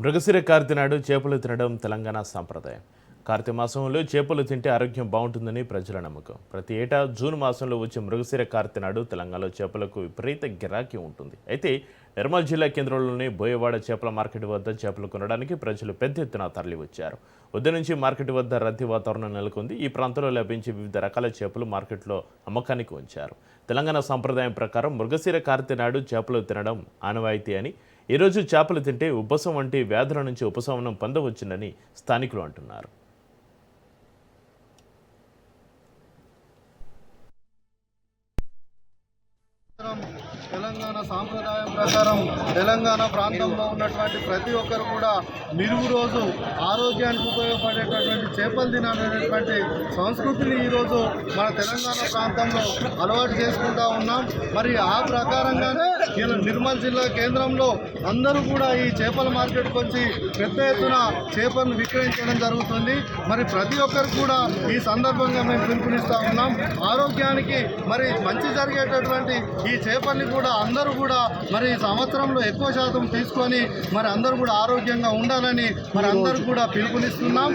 మృగశిర కార్తె నాడు చేపలు తినడం తెలంగాణ సాంప్రదాయం. కార్తె మాసంలో చేపలు తింటే ఆరోగ్యం బాగుంటుందని ప్రజల నమ్మకం. ప్రతి ఏటా జూన్ మాసంలో వచ్చే మృగశిర కార్తె నాడు తెలంగాణలో చేపలకు విపరీత గిరాకీ ఉంటుంది. అయితే నిర్మల్ జిల్లా కేంద్రంలోని బోయవాడ చేపల మార్కెట్ వద్ద చేపలు కొనడానికి ప్రజలు పెద్ద ఎత్తున తరలివచ్చారు. ఉదయం నుంచి మార్కెట్ వద్ద రద్దీ వాతావరణం నెలకొంది. ఈ ప్రాంతంలో లభించే వివిధ రకాల చేపలు మార్కెట్లో అమ్మకానికి ఉంచారు. తెలంగాణ సంప్రదాయం ప్రకారం మృగశిర కార్తె నాడు చేపలు తినడం ఆనవాయితీ అని, ఈరోజు చేపలు తింటే ఉబ్బసం వంటి వ్యాధుల నుంచి ఉపశమనం పొందవచ్చునని స్థానికులు అంటున్నారు. తెలంగాణ సాంప్రదాయం ప్రకారం తెలంగాణ ప్రాంతంలో ఉన్నటువంటి ప్రతి ఒక్కరు కూడా మిరుగు రోజు ఆరోగ్యానికి ఉపయోగపడేటటువంటి చేపలు తినాలనేటువంటి సంస్కృతిని ఈరోజు మన తెలంగాణ ప్రాంతంలో అలవాటు చేసుకుంటూ ఉన్నాం. మరి ఆ ప్రకారంగానే నిర్మల్ జిల్లా కేంద్రంలో అందరూ కూడా ఈ చేపల మార్కెట్కి వచ్చి పెద్ద ఎత్తున చేపలను విక్రయించడం జరుగుతుంది. మరి ప్రతి ఒక్కరు కూడా ఈ సందర్భంగా మేము పిలుపునిస్తూ ఉన్నాం. ఆరోగ్యానికి మరి మంచి జరిగేటటువంటి ఈ చేపల్ని కూడా అందరూ కూడా మరి సంవత్సరంలో ఎక్కువ శాతం తీసుకొని మరి అందరూ కూడా ఆరోగ్యంగా ఉండాలని మరి అందరూ కూడా పిలుపునిస్తున్నాం.